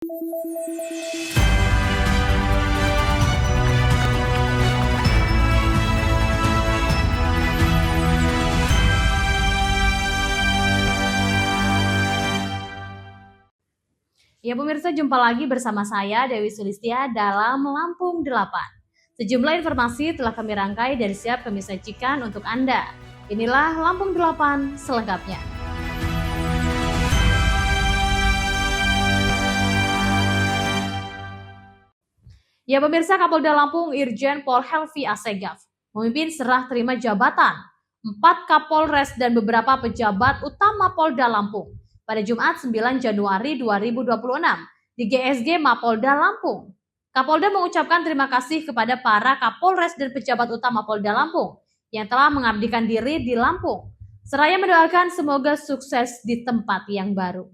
Ya pemirsa, jumpa lagi bersama saya Dewi Sulistia dalam Lampung 8. Sejumlah informasi telah kami rangkai dan siap kami sajikan untuk Anda. Inilah Lampung 8 selengkapnya. Ya pemirsa, Kapolda Lampung Irjen Pol Helvi Assegaf memimpin serah terima jabatan 4 Kapolres dan beberapa pejabat utama Polda Lampung pada Jumat 9 Januari 2026 di GSG Mapolda Lampung. Kapolda mengucapkan terima kasih kepada para Kapolres dan pejabat utama Polda Lampung yang telah mengabdikan diri di Lampung, seraya mendoakan semoga sukses di tempat yang baru.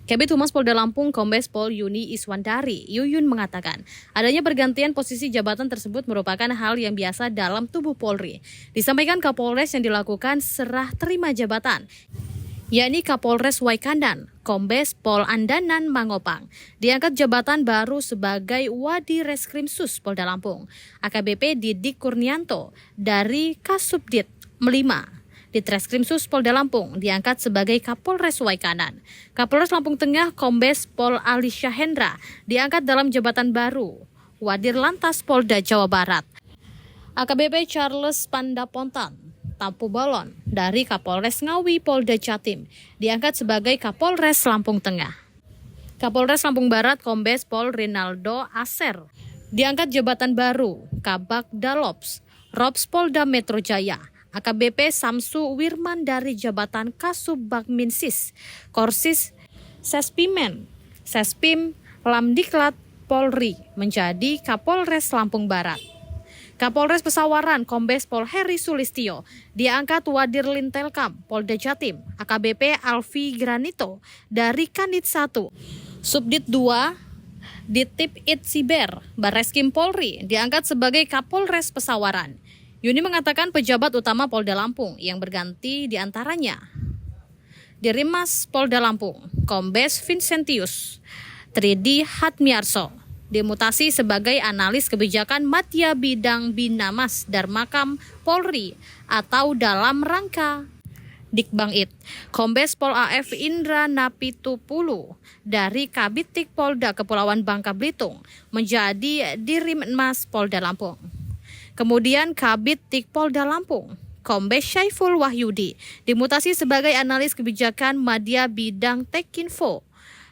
Kabid Humas Polda Lampung Kombes Pol Yuni Iswandari Yuyun mengatakan, adanya pergantian posisi jabatan tersebut merupakan hal yang biasa dalam tubuh Polri. Disampaikan Kapolres yang dilakukan serah terima jabatan, yakni Kapolres Waikandan, Kombes Pol Andanan Mangopang, diangkat jabatan baru sebagai Wadi Reskrimsus Polda Lampung. AKBP Didik Kurnianto dari Kasubdit 5 di Treskrimsus Polda Lampung diangkat sebagai Kapolres Waikandan. Kapolres Lampung Tengah Kombes Pol Ali Syahendra diangkat dalam jabatan baru Wadir Lantas Polda Jawa Barat. AKBP Charles Pandapontan Tampu Bolon dari Kapolres Ngawi Polda Jatim diangkat sebagai Kapolres Lampung Tengah. Kapolres Lampung Barat Kombes Pol Rinaldo Aser diangkat jabatan baru Kabak Dalops Rops Polda Metro Jaya. AKBP Samsu Wirman dari jabatan Kasubagminsis Korsis Sespim Lamdiklat Polri menjadi Kapolres Lampung Barat. Kapolres Pesawaran Kombes Pol Heri Sulistyo diangkat Wadir Lintelkam Polda Jatim. AKBP Alfi Granito dari Kanit 1 Subdit 2 Ditip It Siber Barreskrim Polri diangkat sebagai Kapolres Pesawaran. Yuni mengatakan pejabat utama Polda Lampung yang berganti diantaranya Dirimas Polda Lampung Kombes Vincentius Tridi Hatmiarso dimutasi sebagai analis kebijakan Madya Bidang Binamas Darmakam Polri atau dalam rangka Dikbangit. Kombes Pol AF Indra Napitupulu dari Kabitik Polda Kepulauan Bangka Belitung menjadi Dirimmas Polda Lampung. Kemudian Kabid Tik Polda Lampung, Kombes Syaiful Wahyudi, dimutasi sebagai analis kebijakan Madya Bidang Tekinfo.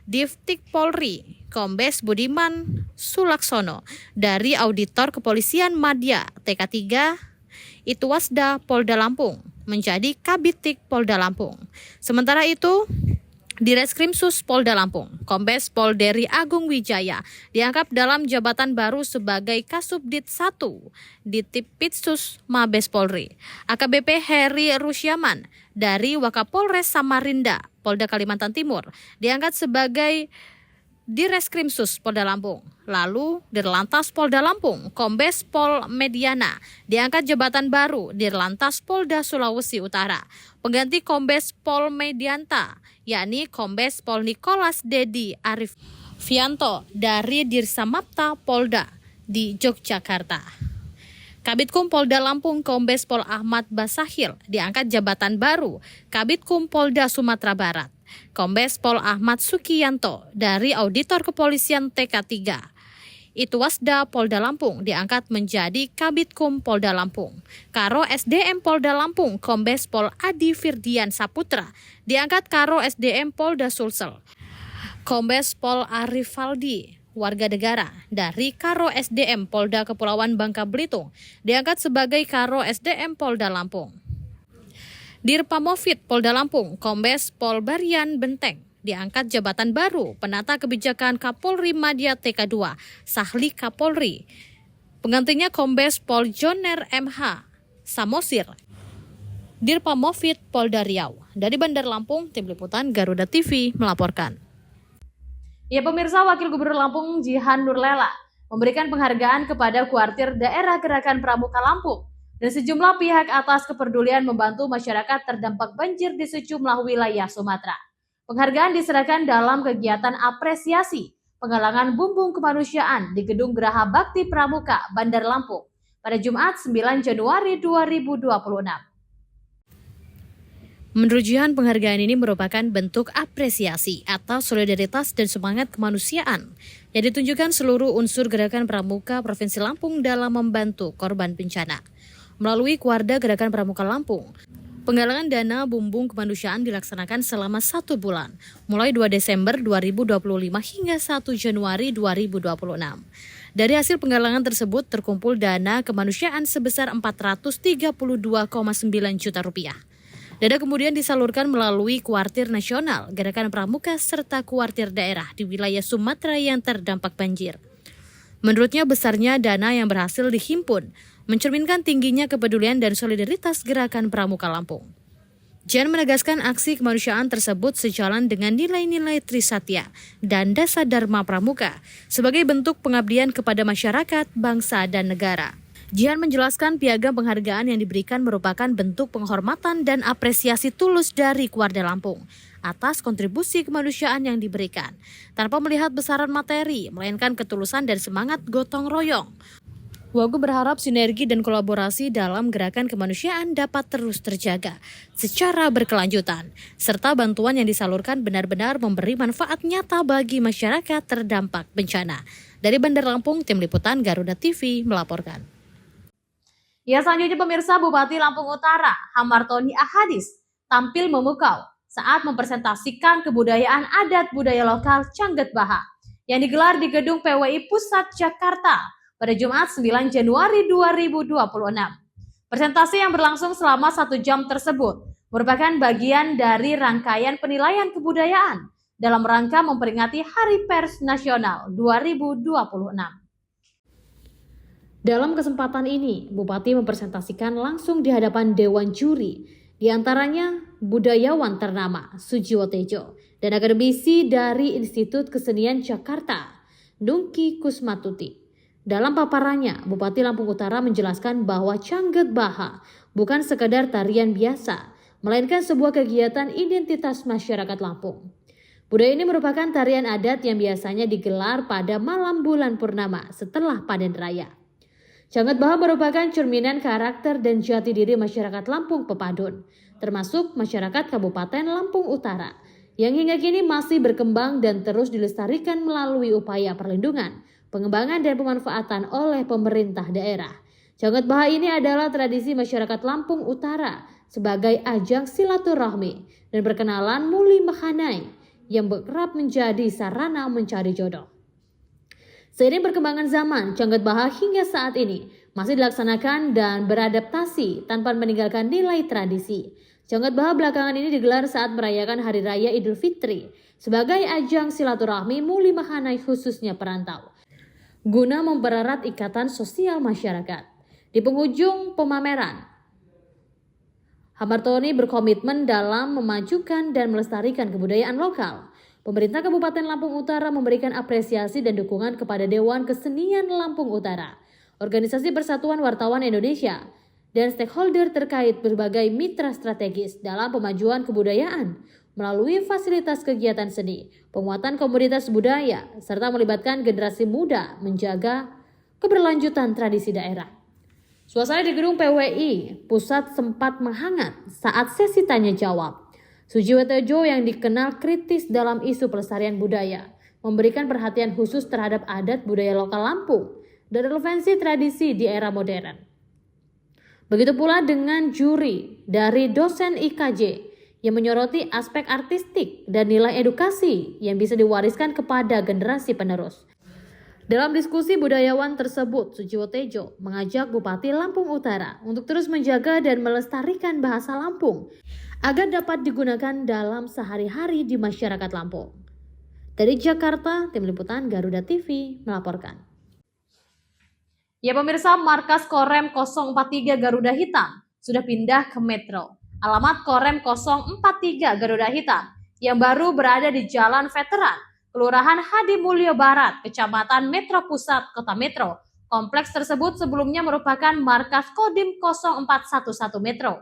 Divtik Polri, Kombes Budiman Sulaksono, dari Auditor Kepolisian Madya TK3 Itwasda Polda Lampung, menjadi Kabid Tik Polda Lampung. Sementara itu, di Reskrimsus Polda Lampung, Kombes Pol Deri Agung Wijaya diangkat dalam jabatan baru sebagai Kasubdit 1 di Tipitsus Mabes Polri. AKBP Heri Rusyaman dari Wakapolres Samarinda, Polda Kalimantan Timur, diangkat sebagai Direskrimsus Polda Lampung. Lalu Dirlantas Polda Lampung, Kombes Pol Mediana diangkat jabatan baru Dirlantas Polda Sulawesi Utara. Pengganti Kombes Pol Medianta, yakni Kombes Pol Nicholas Dedi Arif Fianto dari Dirsamapta Polda di Yogyakarta. Kabitkum Polda Lampung Kombes Pol Ahmad Basahil diangkat jabatan baru Kabitkum Polda Sumatera Barat. Kombes Pol Ahmad Sukiyanto dari Auditor Kepolisian TK3 Itwasda Polda Lampung diangkat menjadi Kabitkum Polda Lampung. Karo SDM Polda Lampung Kombes Pol Adi Firdian Saputra diangkat Karo SDM Polda Sulsel. Kombes Pol Arifaldi warga negara dari Karo SDM Polda Kepulauan Bangka Belitung diangkat sebagai Karo SDM Polda Lampung. Dirpamofit Polda Lampung Kombes Pol Barian Benteng diangkat jabatan baru Penata Kebijakan Kapolri Madya TK2 Sahli Kapolri. Penggantinya Kombes Pol Joner MH Samosir Dirpamofit Polda Riau. Dari Bandar Lampung, Tim Liputan Garuda TV melaporkan. Ya pemirsa, Wakil Gubernur Lampung Jihan Nurlela memberikan penghargaan kepada Kuartir Daerah Gerakan Pramuka Lampung dan sejumlah pihak atas kepedulian membantu masyarakat terdampak banjir di sejumlah wilayah Sumatera. Penghargaan diserahkan dalam kegiatan apresiasi penggalangan bumbung kemanusiaan di Gedung Geraha Bakti Pramuka, Bandar Lampung pada Jumat 9 Januari 2026. Menurut Jihan, penghargaan ini merupakan bentuk apresiasi atas solidaritas dan semangat kemanusiaan yang ditunjukkan seluruh unsur Gerakan Pramuka Provinsi Lampung dalam membantu korban bencana. Melalui Kuarda Gerakan Pramuka Lampung, penggalangan dana bumbung kemanusiaan dilaksanakan selama 1 bulan, mulai 2 Desember 2025 hingga 1 Januari 2026. Dari hasil penggalangan tersebut terkumpul dana kemanusiaan sebesar 432,9 juta rupiah. Dana kemudian disalurkan melalui kuartir nasional, Gerakan Pramuka, serta kuartir daerah di wilayah Sumatera yang terdampak banjir. Menurutnya, besarnya dana yang berhasil dihimpun mencerminkan tingginya kepedulian dan solidaritas Gerakan Pramuka Lampung. Jihan menegaskan aksi kemanusiaan tersebut sejalan dengan nilai-nilai Trisatya dan Dasar Dharma Pramuka sebagai bentuk pengabdian kepada masyarakat, bangsa, dan negara. Jihan menjelaskan piagam penghargaan yang diberikan merupakan bentuk penghormatan dan apresiasi tulus dari Kuarda Lampung atas kontribusi kemanusiaan yang diberikan, tanpa melihat besaran materi, melainkan ketulusan dan semangat gotong royong. Wagu berharap sinergi dan kolaborasi dalam gerakan kemanusiaan dapat terus terjaga secara berkelanjutan, serta bantuan yang disalurkan benar-benar memberi manfaat nyata bagi masyarakat terdampak bencana. Dari Bandar Lampung, Tim Liputan Garuda TV melaporkan. Ya, selanjutnya pemirsa, Bupati Lampung Utara, Hamartoni Ahadis, tampil memukau saat mempresentasikan kebudayaan adat budaya lokal Cangget Baha yang digelar di Gedung PWI Pusat Jakarta pada Jumat 9 Januari 2026. Presentasi yang berlangsung selama 1 jam tersebut merupakan bagian dari rangkaian penilaian kebudayaan dalam rangka memperingati Hari Pers Nasional 2026. Dalam kesempatan ini, Bupati mempresentasikan langsung di hadapan Dewan Juri, di antaranya budayawan ternama Sujiwo Tejo dan akademisi dari Institut Kesenian Jakarta, Nungki Kusmatuti. Dalam paparannya, Bupati Lampung Utara menjelaskan bahwa Cangget Baha bukan sekadar tarian biasa, melainkan sebuah kegiatan identitas masyarakat Lampung. Budaya ini merupakan tarian adat yang biasanya digelar pada malam bulan purnama setelah panen raya. Cangget Baha merupakan cerminan karakter dan jati diri masyarakat Lampung Pepadun, termasuk masyarakat Kabupaten Lampung Utara, yang hingga kini masih berkembang dan terus dilestarikan melalui upaya perlindungan, pengembangan dan pemanfaatan oleh pemerintah daerah. Cangget Baha ini adalah tradisi masyarakat Lampung Utara sebagai ajang silaturahmi dan perkenalan Muli Mahanai yang kerap menjadi sarana mencari jodoh. Seiring perkembangan zaman, Cangget Baha hingga saat ini masih dilaksanakan dan beradaptasi tanpa meninggalkan nilai tradisi. Cangget Baha belakangan ini digelar saat merayakan Hari Raya Idul Fitri sebagai ajang silaturahmi Muli Mahanai khususnya perantau, guna mempererat ikatan sosial masyarakat. Di penghujung pemameran, Hamartoni berkomitmen dalam memajukan dan melestarikan kebudayaan lokal. Pemerintah Kabupaten Lampung Utara memberikan apresiasi dan dukungan kepada Dewan Kesenian Lampung Utara, Organisasi Persatuan Wartawan Indonesia, dan stakeholder terkait berbagai mitra strategis dalam pemajuan kebudayaan melalui fasilitas kegiatan seni, penguatan komunitas budaya, serta melibatkan generasi muda menjaga keberlanjutan tradisi daerah. Suasana di Gedung PWI Pusat sempat menghangat saat sesi tanya jawab. Sujiwo Tejo yang dikenal kritis dalam isu pelestarian budaya, memberikan perhatian khusus terhadap adat budaya lokal Lampung dan relevansi tradisi di era modern. Begitu pula dengan juri dari dosen IKJ yang menyoroti aspek artistik dan nilai edukasi yang bisa diwariskan kepada generasi penerus. Dalam diskusi budayawan tersebut, Sujiwo Tejo mengajak Bupati Lampung Utara untuk terus menjaga dan melestarikan bahasa Lampung agar dapat digunakan dalam sehari-hari di masyarakat Lampung. Dari Jakarta, Tim Liputan Garuda TV melaporkan. Ya pemirsa, markas Korem 043 Garuda Hitam sudah pindah ke Metro. Alamat Korem 043 Garuda Hitam yang baru berada di Jalan Veteran, Kelurahan Hadi Mulyo Barat, Kecamatan Metro Pusat, Kota Metro. Kompleks tersebut sebelumnya merupakan markas Kodim 0411 Metro.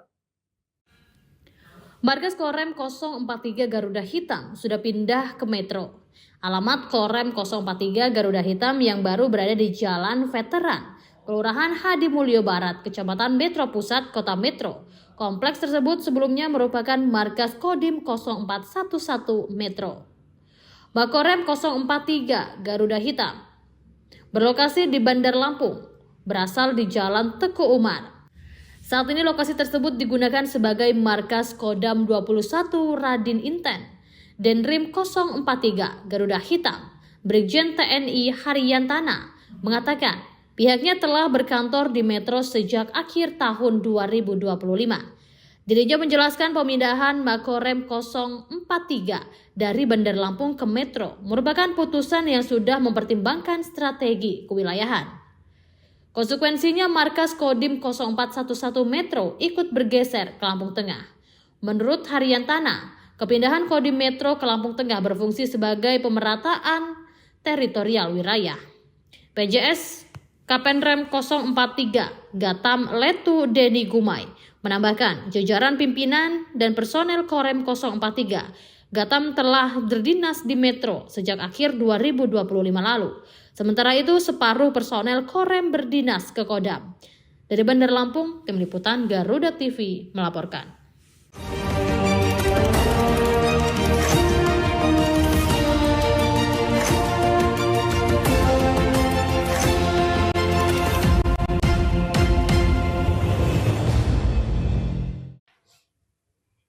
Markas Korem 043 Garuda Hitam sudah pindah ke Metro. Alamat Korem 043 Garuda Hitam yang baru berada di Jalan Veteran, Kelurahan Hadi Mulyo Barat, Kecamatan Metro Pusat, Kota Metro. Kompleks tersebut sebelumnya merupakan markas Kodim 0411 Metro. Makorem 043 Garuda Hitam berlokasi di Bandar Lampung, berasal di Jalan Teguh Umar. Saat ini lokasi tersebut digunakan sebagai markas Kodam 21 Radin Inten, Denrim 043 Garuda Hitam. Brigjen TNI Haryantana mengatakan pihaknya telah berkantor di Metro sejak akhir tahun 2025. Dirinya menjelaskan pemindahan Makorem 043 dari Bandar Lampung ke Metro merupakan putusan yang sudah mempertimbangkan strategi kewilayahan. Konsekuensinya markas Kodim 0411 Metro ikut bergeser ke Lampung Tengah. Menurut Haryantana, kepindahan Kodim Metro ke Lampung Tengah berfungsi sebagai pemerataan teritorial wilayah. PJS Kapenrem 043 Gatam Letu Deni Gumai menambahkan jajaran pimpinan dan personel Korem 043 Gatam telah berdinas di Metro sejak akhir 2025 lalu. Sementara itu separuh personel Korem berdinas ke Kodam. Dari Bandar Lampung, Tim Liputan Garuda TV melaporkan.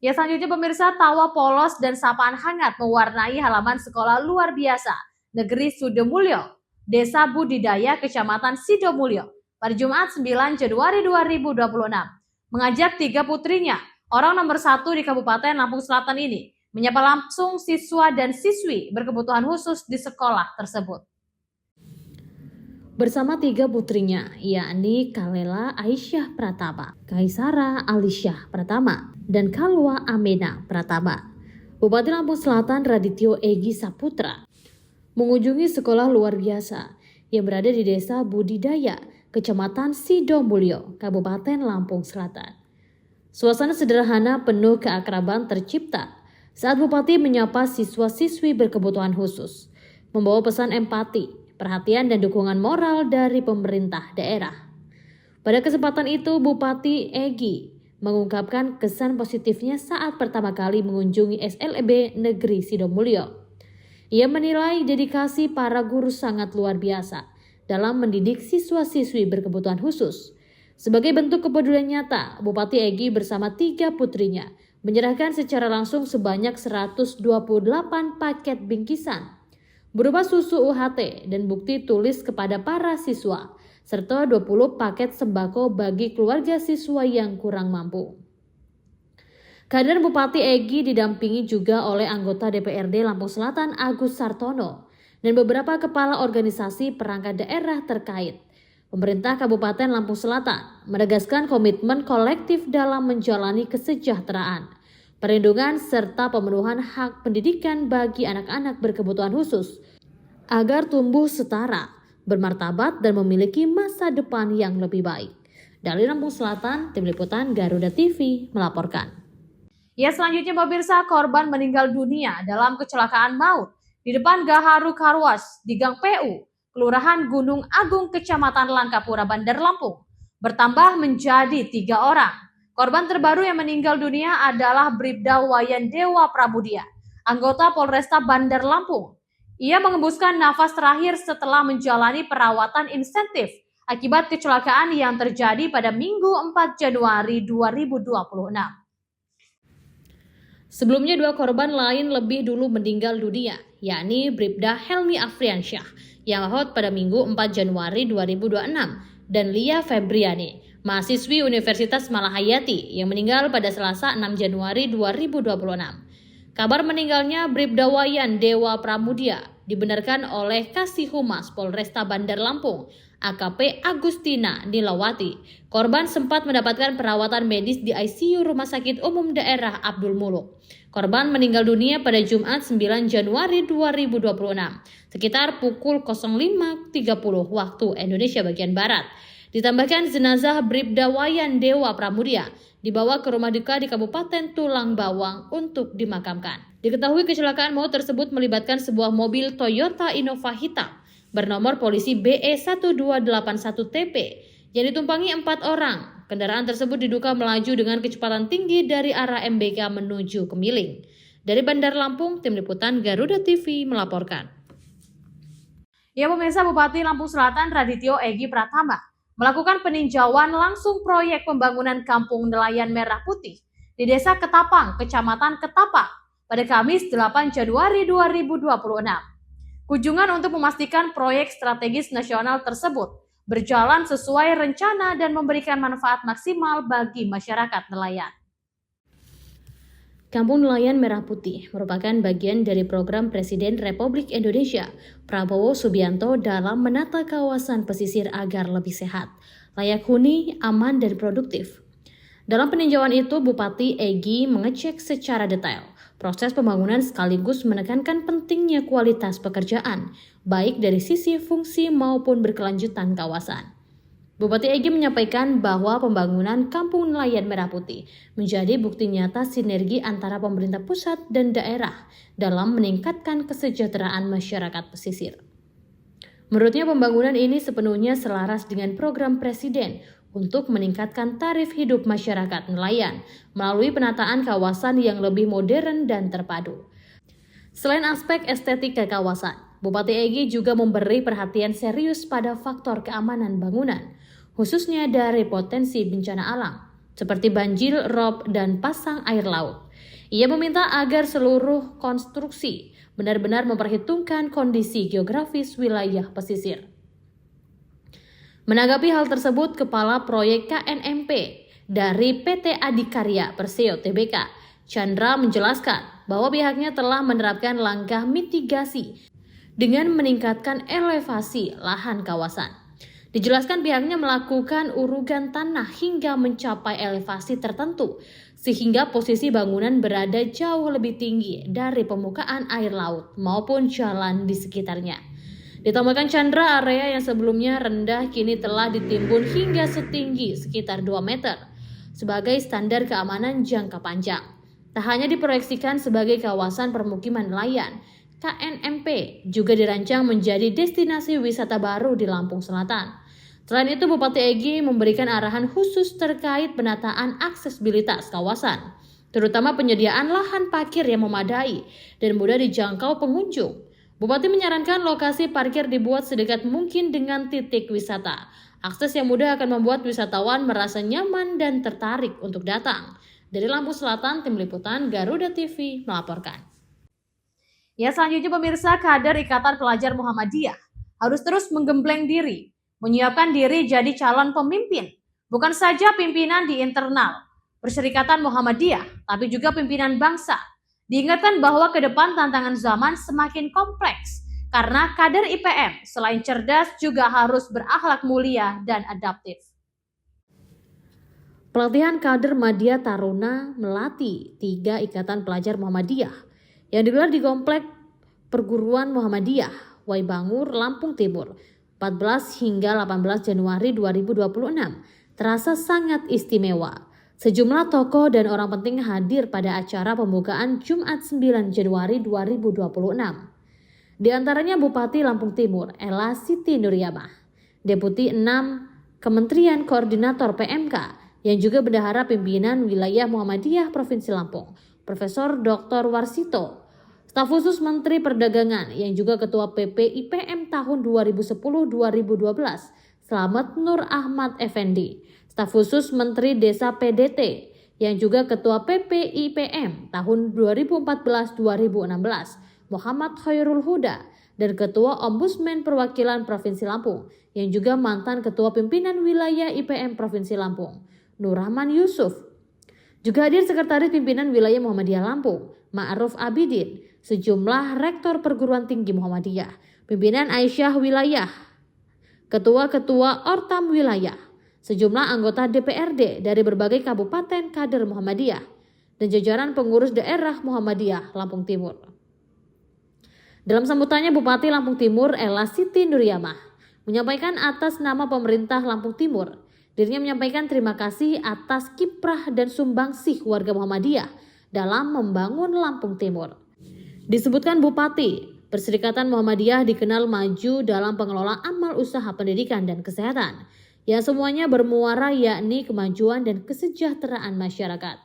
Ya, selanjutnya pemirsa, tawa polos dan sapaan hangat mewarnai halaman sekolah luar biasa Negeri Sudomulyo, Desa Budidaya, Kecamatan Sidomulyo pada Jumat 9 Januari 2026. Mengajak 3 putrinya, orang nomor 1 di Kabupaten Lampung Selatan ini, menyapa langsung siswa dan siswi berkebutuhan khusus di sekolah tersebut. Bersama 3 putrinya, yakni Kalela Aisyah Pratama, Kaisara Alisyah Pratama, dan Kalwa Amena Pratama. Bupati Lampung Selatan Radityo Egi Saputra mengunjungi sekolah luar biasa yang berada di Desa Budidaya, Kecamatan Sidomulyo, Kabupaten Lampung Selatan. Suasana sederhana penuh keakraban tercipta saat Bupati menyapa siswa-siswi berkebutuhan khusus, membawa pesan empati, perhatian dan dukungan moral dari pemerintah daerah. Pada kesempatan itu, Bupati Egi mengungkapkan kesan positifnya saat pertama kali mengunjungi SLB Negeri Sidomulyo. Ia menilai dedikasi para guru sangat luar biasa dalam mendidik siswa-siswi berkebutuhan khusus. Sebagai bentuk kepedulian nyata, Bupati Egi bersama 3 putrinya menyerahkan secara langsung sebanyak 128 paket bingkisan berupa susu UHT dan bukti tulis kepada para siswa, serta 20 paket sembako bagi keluarga siswa yang kurang mampu. Kehadiran Bupati Egi didampingi juga oleh anggota DPRD Lampung Selatan Agus Sartono dan beberapa kepala organisasi perangkat daerah terkait. Pemerintah Kabupaten Lampung Selatan menegaskan komitmen kolektif dalam menjalani kesejahteraan, perlindungan serta pemenuhan hak pendidikan bagi anak-anak berkebutuhan khusus agar tumbuh setara, bermartabat dan memiliki masa depan yang lebih baik. Dari Lampung Selatan, Tim Liputan Garuda TV melaporkan. Ya, selanjutnya pemirsa, korban meninggal dunia dalam kecelakaan maut di depan Gaharu Karwas di Gang PU, Kelurahan Gunung Agung, Kecamatan Langkapura, Bandar Lampung, bertambah menjadi 3 orang. Korban terbaru yang meninggal dunia adalah Bribda Wayan Dewa Pramudia, anggota Polresta Bandar Lampung. Ia mengembuskan nafas terakhir setelah menjalani perawatan intensif akibat kecelakaan yang terjadi pada Minggu 4 Januari 2026. Sebelumnya 2 korban lain lebih dulu meninggal dunia, yakni Bribda Helmi Afriansyah yang wafat pada Minggu 4 Januari 2026 dan Lia Febriani, mahasiswi Universitas Malahayati yang meninggal pada Selasa 6 Januari 2026. Kabar meninggalnya Bribda Wayan Dewa Pramudia dibenarkan oleh Kasih Humas Polresta Bandar Lampung, AKP Agustina Nilawati. Korban sempat mendapatkan perawatan medis di ICU Rumah Sakit Umum Daerah Abdul Muluk. Korban meninggal dunia pada Jumat 9 Januari 2026 sekitar pukul 05.30 waktu Indonesia bagian Barat Ditambahkan jenazah Bribda Wayan Dewa Pramudia dibawa ke rumah duka di Kabupaten Tulang Bawang untuk dimakamkan. Diketahui kecelakaan maut tersebut melibatkan sebuah mobil Toyota Innova hitam bernomor polisi BE1281TP yang ditumpangi 4 orang. Kendaraan tersebut diduga melaju dengan kecepatan tinggi dari arah MBK menuju Kemiling. Dari Bandar Lampung, Tim Liputan Garuda TV melaporkan. Ya pemirsa, Bupati Lampung Selatan Radityo Egi Pratama melakukan peninjauan langsung proyek pembangunan Kampung Nelayan Merah Putih di Desa Ketapang, Kecamatan Ketapang pada Kamis 8 Januari 2026. Kunjungan untuk memastikan proyek strategis nasional tersebut berjalan sesuai rencana dan memberikan manfaat maksimal bagi masyarakat nelayan. Kampung Nelayan Merah Putih merupakan bagian dari program Presiden Republik Indonesia Prabowo Subianto dalam menata kawasan pesisir agar lebih sehat, layak huni, aman, dan produktif. Dalam peninjauan itu, Bupati Egi mengecek secara detail proses pembangunan sekaligus menekankan pentingnya kualitas pekerjaan, baik dari sisi fungsi maupun berkelanjutan kawasan. Bupati Egi menyampaikan bahwa pembangunan Kampung Nelayan Merah Putih menjadi bukti nyata sinergi antara pemerintah pusat dan daerah dalam meningkatkan kesejahteraan masyarakat pesisir. Menurutnya pembangunan ini sepenuhnya selaras dengan program Presiden untuk meningkatkan tarif hidup masyarakat nelayan melalui penataan kawasan yang lebih modern dan terpadu. Selain aspek estetika kawasan, Bupati Egi juga memberi perhatian serius pada faktor keamanan bangunan, khususnya dari potensi bencana alam, seperti banjir, rob, dan pasang air laut. Ia meminta agar seluruh konstruksi benar-benar memperhitungkan kondisi geografis wilayah pesisir. Menanggapi hal tersebut, Kepala Proyek KNMP dari PT Adikarya Perseo Tbk, Chandra menjelaskan bahwa pihaknya telah menerapkan langkah mitigasi dengan meningkatkan elevasi lahan kawasan. Dijelaskan pihaknya melakukan urugan tanah hingga mencapai elevasi tertentu, sehingga posisi bangunan berada jauh lebih tinggi dari permukaan air laut maupun jalan di sekitarnya. Ditambahkan Chandra, area yang sebelumnya rendah kini telah ditimbun hingga setinggi sekitar 2 meter sebagai standar keamanan jangka panjang. Tak hanya diproyeksikan sebagai kawasan permukiman nelayan, KNMP juga dirancang menjadi destinasi wisata baru di Lampung Selatan. Selain itu, Bupati Egi memberikan arahan khusus terkait penataan aksesibilitas kawasan, terutama penyediaan lahan parkir yang memadai dan mudah dijangkau pengunjung. Bupati menyarankan lokasi parkir dibuat sedekat mungkin dengan titik wisata. Akses yang mudah akan membuat wisatawan merasa nyaman dan tertarik untuk datang. Dari Lampung Selatan, Tim Liputan Garuda TV melaporkan. Ya, selanjutnya pemirsa, kader Ikatan Pelajar Muhammadiyah harus terus menggembleng diri, menyiapkan diri jadi calon pemimpin, bukan saja pimpinan di internal Perserikatan Muhammadiyah, tapi juga pimpinan bangsa. Diingatkan bahwa ke depan tantangan zaman semakin kompleks, karena kader IPM selain cerdas juga harus berakhlak mulia dan adaptif. Pelatihan kader Madya Taruna melatih 3 Ikatan Pelajar Muhammadiyah yang digelar di Komplek Perguruan Muhammadiyah Waibangur, Lampung Timur, 14 hingga 18 Januari 2026 terasa sangat istimewa. Sejumlah tokoh dan orang penting hadir pada acara pembukaan Jumat 9 Januari 2026. Di antaranya Bupati Lampung Timur Ella Siti Nuryamah, Deputi 6 Kementerian Koordinator PMK yang juga bendahara pimpinan wilayah Muhammadiyah Provinsi Lampung, Profesor Dr. Warsito, Staf khusus Menteri Perdagangan yang juga Ketua PP IPM tahun 2010-2012, Slamet Nur Ahmad Effendi, Staf khusus Menteri Desa PDT yang juga Ketua PP IPM tahun 2014-2016, Muhammad Khairul Huda, dan Ketua Ombudsman Perwakilan Provinsi Lampung yang juga mantan Ketua Pimpinan Wilayah IPM Provinsi Lampung, Nur Rahman Yusuf. Juga hadir Sekretaris Pimpinan Wilayah Muhammadiyah Lampung, Ma'ruf Abidin, sejumlah Rektor Perguruan Tinggi Muhammadiyah, Pimpinan Aisyah Wilayah, Ketua-Ketua Ortam Wilayah, sejumlah anggota DPRD dari berbagai kabupaten kader Muhammadiyah, dan jajaran pengurus daerah Muhammadiyah Lampung Timur. Dalam sambutannya, Bupati Lampung Timur Ella Siti Nuryamah menyampaikan atas nama pemerintah Lampung Timur. Dirinya menyampaikan terima kasih atas kiprah dan sumbangsih warga Muhammadiyah dalam membangun Lampung Timur. Disebutkan Bupati, Perserikatan Muhammadiyah dikenal maju dalam pengelolaan amal usaha pendidikan dan kesehatan, yang semuanya bermuara yakni kemajuan dan kesejahteraan masyarakat.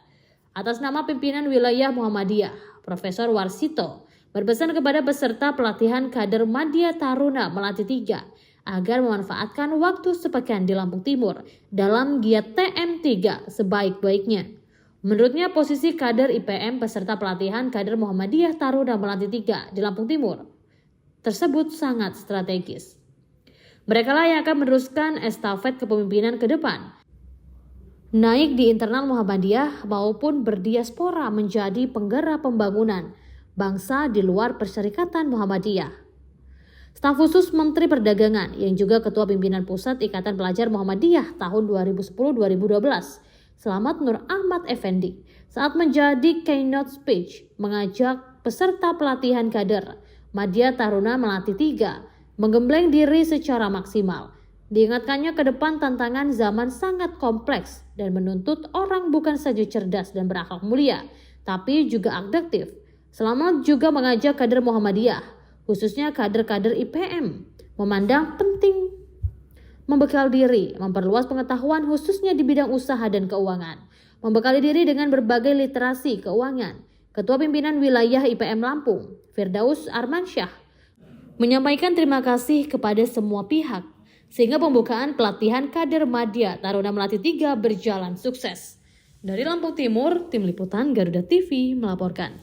Atas nama pimpinan wilayah Muhammadiyah, Profesor Warsito berpesan kepada peserta pelatihan kader Madya Taruna Melati 3 agar memanfaatkan waktu sepekan di Lampung Timur dalam giat TM3 sebaik-baiknya. Menurutnya posisi kader IPM peserta pelatihan kader Muhammadiyah Taruna Melati 3 di Lampung Timur tersebut sangat strategis. Mereka lah yang akan meneruskan estafet kepemimpinan ke depan, naik di internal Muhammadiyah maupun berdiaspora menjadi penggerak pembangunan bangsa di luar Perserikatan Muhammadiyah. Staf khusus Menteri Perdagangan yang juga Ketua Pimpinan Pusat Ikatan Pelajar Muhammadiyah tahun 2010-2012, Selamat Nur Ahmad Effendi, saat menjadi keynote speech mengajak peserta pelatihan kader Madya Taruna Melati 3 menggembleng diri secara maksimal. Diingatkannya ke depan tantangan zaman sangat kompleks dan menuntut orang bukan saja cerdas dan berakhlak mulia, tapi juga adaptif. Selamat juga mengajak kader Muhammadiyah, khususnya kader-kader IPM, memandang penting membekal diri, memperluas pengetahuan khususnya di bidang usaha dan keuangan, membekali diri dengan berbagai literasi keuangan. Ketua Pimpinan Wilayah IPM Lampung, Firdaus Armansyah, menyampaikan terima kasih kepada semua pihak, sehingga pembukaan pelatihan kader Madya Taruna Melati 3 berjalan sukses. Dari Lampung Timur, Tim Liputan Garuda TV melaporkan.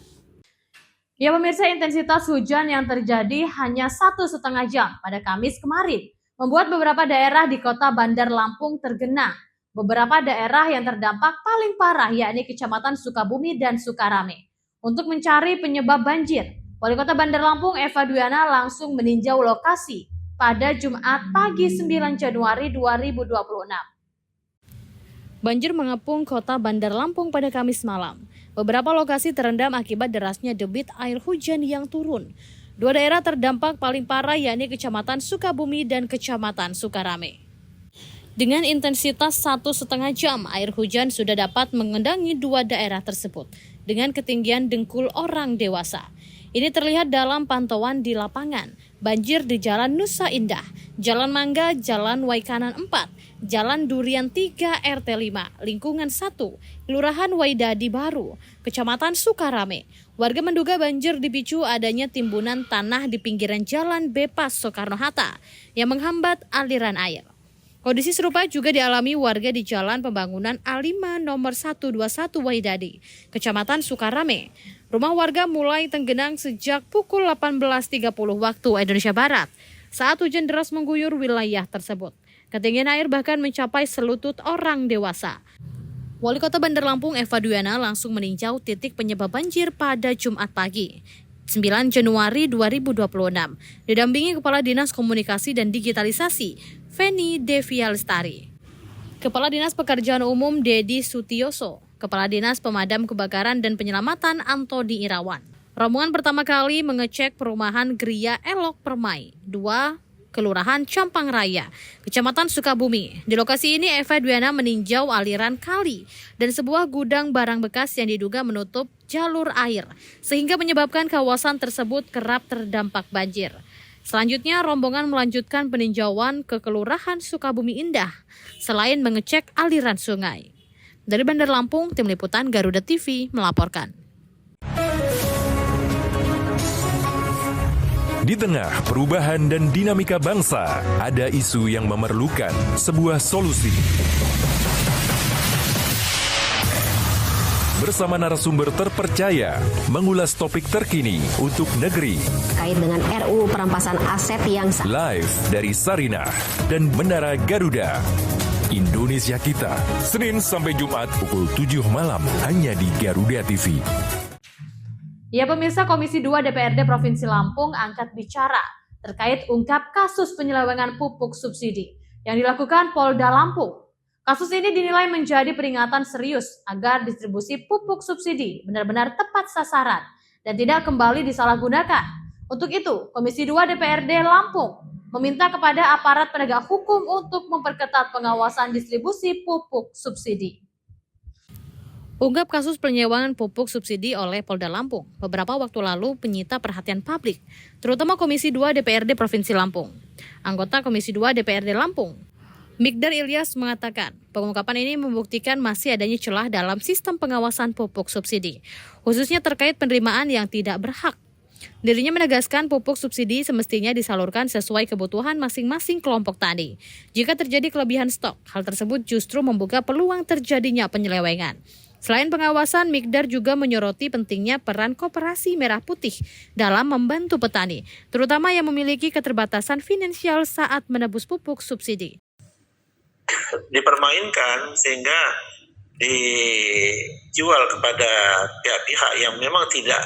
Ya pemirsa, intensitas hujan yang terjadi hanya 1,5 jam pada Kamis kemarin membuat beberapa daerah di kota Bandar Lampung tergenang. Beberapa daerah yang terdampak paling parah yakni Kecamatan Sukabumi dan Sukarame. Untuk mencari penyebab banjir, Wali Kota Bandar Lampung Eva Duyana langsung meninjau lokasi pada Jumat pagi 9 Januari 2026. Banjir mengepung kota Bandar Lampung pada Kamis malam. Beberapa lokasi terendam akibat derasnya debit air hujan yang turun. Dua daerah terdampak paling parah yakni Kecamatan Sukabumi dan Kecamatan Sukarame. Dengan intensitas 1,5 jam, air hujan sudah dapat mengendangi dua daerah tersebut dengan ketinggian dengkul orang dewasa. Ini terlihat dalam pantauan di lapangan. Banjir di Jalan Nusa Indah, Jalan Mangga, Jalan Waikanan 4, Jalan Durian 3 RT 5, Lingkungan 1, Kelurahan Waidadi Baru, Kecamatan Sukarame. Warga menduga banjir dipicu adanya timbunan tanah di pinggiran Jalan Bebas Soekarno-Hatta yang menghambat aliran air. Kondisi serupa juga dialami warga di Jalan Pembangunan A5 nomor 121 Waidadi, Kecamatan Sukarame. Rumah warga mulai tenggelam sejak pukul 18.30 waktu Indonesia Barat saat hujan deras mengguyur wilayah tersebut. Ketinggian air bahkan mencapai selutut orang dewasa. Wali Kota Bandar Lampung Eva Duyana langsung meninjau titik penyebab banjir pada Jumat pagi, 9 Januari 2026. Didampingi Kepala Dinas Komunikasi dan Digitalisasi, Feni Devia Lestari, Kepala Dinas Pekerjaan Umum Dedi Sutioso, Kepala Dinas Pemadam Kebakaran dan Penyelamatan Antoni Irawan. Rombongan pertama kali mengecek perumahan Gria Elok Permai 2, Kelurahan Campang Raya, Kecamatan Sukabumi. Di lokasi ini Eva Duyana meninjau aliran kali dan sebuah gudang barang bekas yang diduga menutup jalur air, sehingga menyebabkan kawasan tersebut kerap terdampak banjir. Selanjutnya, rombongan melanjutkan peninjauan ke Kelurahan Sukabumi Indah, selain mengecek aliran sungai. Dari Bandar Lampung, Tim Liputan Garuda TV melaporkan. Di tengah perubahan dan dinamika bangsa, ada isu yang memerlukan sebuah solusi. Bersama narasumber terpercaya, mengulas topik terkini untuk negeri. Terkait dengan RUU perampasan aset yang Live dari Sarinah dan Menara Garuda. Indonesia Kita, Senin sampai Jumat pukul 7 malam hanya di Garuda TV. Ya pemirsa, Komisi 2 DPRD Provinsi Lampung angkat bicara terkait ungkap kasus penyelewengan pupuk subsidi yang dilakukan Polda Lampung. Kasus ini dinilai menjadi peringatan serius agar distribusi pupuk subsidi benar-benar tepat sasaran dan tidak kembali disalahgunakan. Untuk itu, Komisi 2 DPRD Lampung meminta kepada aparat penegak hukum untuk memperketat pengawasan distribusi pupuk subsidi. Ungkap kasus penyewaan pupuk subsidi oleh Polda Lampung beberapa waktu lalu menyita perhatian publik, terutama Komisi 2 DPRD Provinsi Lampung. Anggota Komisi 2 DPRD Lampung, Mikdar Ilyas mengatakan, pengungkapan ini membuktikan masih adanya celah dalam sistem pengawasan pupuk subsidi, khususnya terkait penerimaan yang tidak berhak. Dirinya menegaskan pupuk subsidi semestinya disalurkan sesuai kebutuhan masing-masing kelompok tani. Jika terjadi kelebihan stok, hal tersebut justru membuka peluang terjadinya penyelewengan. Selain pengawasan, Mikdar juga menyoroti pentingnya peran koperasi merah putih dalam membantu petani, terutama yang memiliki keterbatasan finansial saat menebus pupuk subsidi. Dipermainkan sehingga dijual kepada pihak-pihak yang memang tidak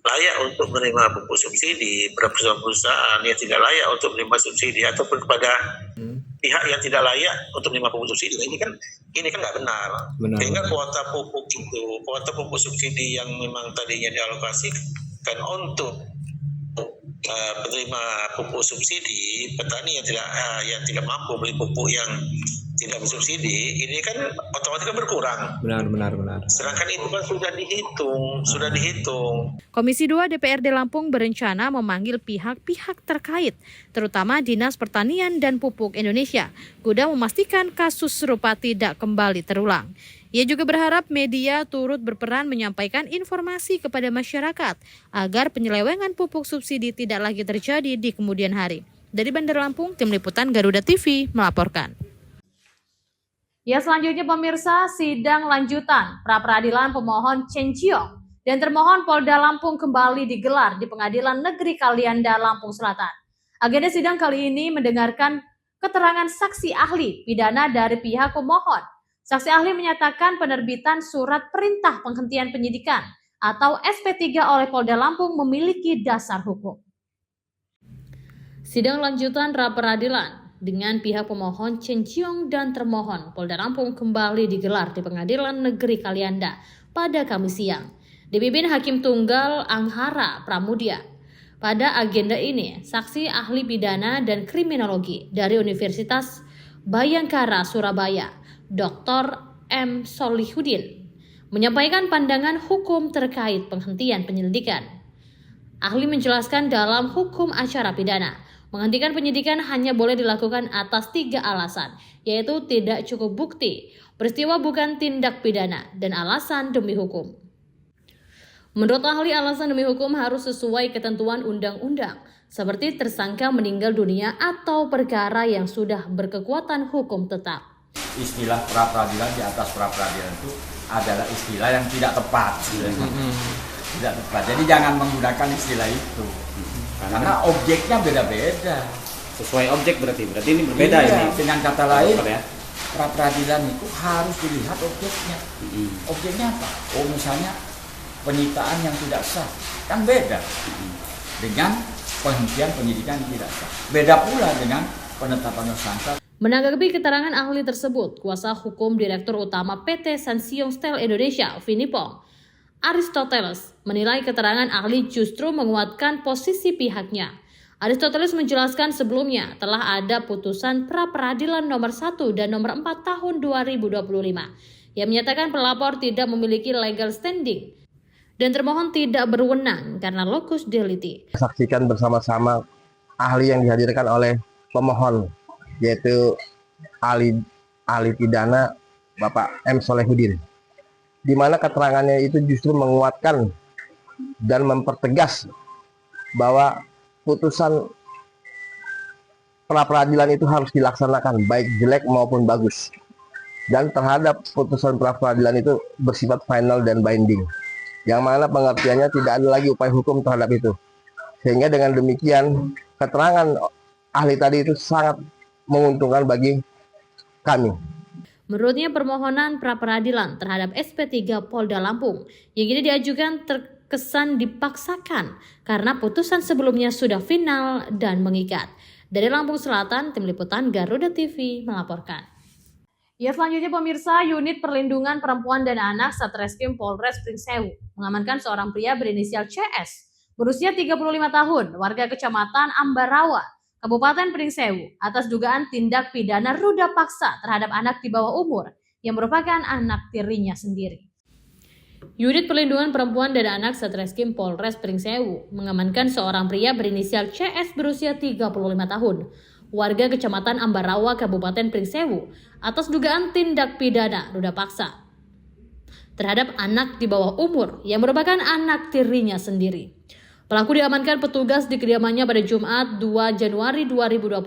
layak untuk menerima pupuk subsidi, perusahaan-perusahaan yang tidak layak untuk menerima subsidi, ataupun kepada pihak yang tidak layak untuk menerima pupuk subsidi. Ini kan nggak benar. Sehingga kuota pupuk subsidi yang memang tadinya dialokasikan untuk penerima pupuk subsidi, petani yang tidak mampu beli pupuk yang tidak bersubsidi, ini kan otomatis berkurang. Benar. Sedangkan itu kan sudah dihitung. Komisi 2 DPRD Lampung berencana memanggil pihak-pihak terkait, terutama Dinas Pertanian dan Pupuk Indonesia, guna memastikan kasus serupa tidak kembali terulang. Ia juga berharap media turut berperan menyampaikan informasi kepada masyarakat agar penyelewengan pupuk subsidi tidak lagi terjadi di kemudian hari. Dari Bandar Lampung, Tim Liputan Garuda TV melaporkan. Ya, selanjutnya pemirsa, sidang lanjutan pra-peradilan pemohon Chen Jiong dan termohon Polda Lampung kembali digelar di Pengadilan Negeri Kalianda, Lampung Selatan. Agenda sidang kali ini mendengarkan keterangan saksi ahli pidana dari pihak pemohon. Saksi ahli menyatakan penerbitan surat perintah penghentian penyidikan atau SP3 oleh Polda Lampung memiliki dasar hukum. Sidang lanjutan pra-peradilan dengan pihak pemohon Chen Jiong dan termohon Polda Lampung kembali digelar di Pengadilan Negeri Kalianda pada Kamis siang, dipimpin Hakim Tunggal Anghara Pramudia. Pada agenda ini, saksi ahli pidana dan kriminologi dari Universitas Bayangkara Surabaya, Dr. M. Solihuddin, menyampaikan pandangan hukum terkait penghentian penyelidikan. Ahli menjelaskan dalam hukum acara pidana, menghentikan penyidikan hanya boleh dilakukan atas 3 alasan, yaitu tidak cukup bukti, peristiwa bukan tindak pidana, dan alasan demi hukum. Menurut ahli, alasan demi hukum harus sesuai ketentuan undang-undang, seperti tersangka meninggal dunia atau perkara yang sudah berkekuatan hukum tetap. Istilah pra-peradilan di atas pra-peradilan itu adalah istilah yang tidak tepat. Tidak tepat. Jadi jangan menggunakan istilah itu. Karena objeknya beda-beda. Sesuai objek berarti ini berbeda ini. Dengan kata lain, pra-peradilan itu harus dilihat objeknya. Objeknya apa? Oh, misalnya penyitaan yang tidak sah, kan beda dengan penghentian penyidikan yang tidak sah. Beda pula dengan penetapan tersangka. Menanggapi keterangan ahli tersebut, kuasa hukum Direktur Utama PT Sansiong Steel Indonesia, Vinipong, Aristoteles, menilai keterangan ahli justru menguatkan posisi pihaknya. Aristoteles menjelaskan sebelumnya telah ada putusan pra-peradilan nomor 1 dan nomor 4 tahun 2025 yang menyatakan pelapor tidak memiliki legal standing dan termohon tidak berwenang karena locus delicti. Saksikan bersama-sama ahli yang dihadirkan oleh pemohon, yaitu ahli pidana Bapak M. Solihuddin, di mana keterangannya itu justru menguatkan dan mempertegas bahwa putusan pra-peradilan itu harus dilaksanakan, baik jelek maupun bagus, dan terhadap putusan pra-peradilan itu bersifat final dan binding, yang mana pengertiannya tidak ada lagi upaya hukum terhadap itu. Sehingga dengan demikian keterangan ahli tadi itu sangat menguntungkan bagi kami. Menurutnya permohonan pra-peradilan terhadap SP3 Polda Lampung yang ini diajukan terkesan dipaksakan karena putusan sebelumnya sudah final dan mengikat. Dari Lampung Selatan, Tim Liputan Garuda TV melaporkan. Ya, selanjutnya pemirsa, unit perlindungan perempuan dan anak Satreskrim Polres Pringsewu mengamankan seorang pria berinisial CS berusia 35 tahun, warga Kecamatan Ambarawa, Kabupaten Pringsewu atas dugaan tindak pidana ruda paksa terhadap anak di bawah umur yang merupakan anak tirinya sendiri. Unit Perlindungan Perempuan dan Anak Satreskrim Polres Pringsewu mengamankan seorang pria berinisial CS berusia 35 tahun, warga Kecamatan Ambarawa, Kabupaten Pringsewu, atas dugaan tindak pidana ruda paksa terhadap anak di bawah umur yang merupakan anak tirinya sendiri. Pelaku diamankan petugas di kediamannya pada Jumat 2 Januari 2026,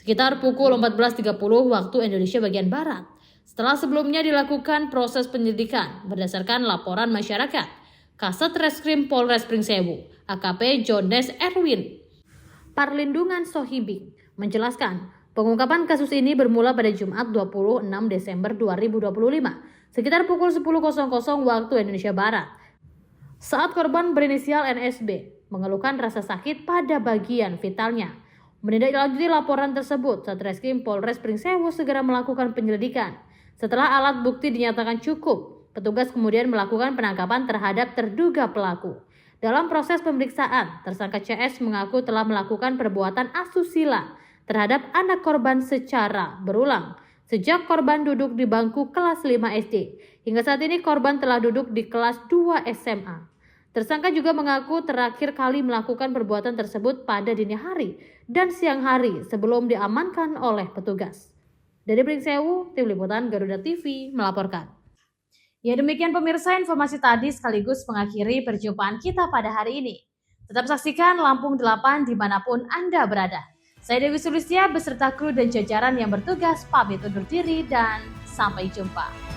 sekitar pukul 14.30 waktu Indonesia bagian Barat. Setelah sebelumnya dilakukan proses penyelidikan berdasarkan laporan masyarakat, Kasat Reskrim Polres Pringsewu, AKP Jones Erwin Parlindungan Sohibing, menjelaskan pengungkapan kasus ini bermula pada Jumat 26 Desember 2025, sekitar pukul 10.00 waktu Indonesia Barat. Saat korban berinisial NSB mengeluhkan rasa sakit pada bagian vitalnya. Menindaklanjuti laporan tersebut, Satreskrim Polres Pringsewu segera melakukan penyelidikan. Setelah alat bukti dinyatakan cukup, petugas kemudian melakukan penangkapan terhadap terduga pelaku. Dalam proses pemeriksaan, tersangka CS mengaku telah melakukan perbuatan asusila terhadap anak korban secara berulang. Sejak korban duduk di bangku kelas 5 SD, hingga saat ini korban telah duduk di kelas 2 SMA. Tersangka juga mengaku terakhir kali melakukan perbuatan tersebut pada dini hari dan siang hari sebelum diamankan oleh petugas. Dari Pringsewu, Tim Liputan Garuda TV melaporkan. Ya, demikian pemirsa informasi tadi sekaligus mengakhiri perjumpaan kita pada hari ini. Tetap saksikan Lampung 8 dimanapun Anda berada. Saya Dewi Sulistia beserta kru dan jajaran yang bertugas pamit undur diri dan sampai jumpa.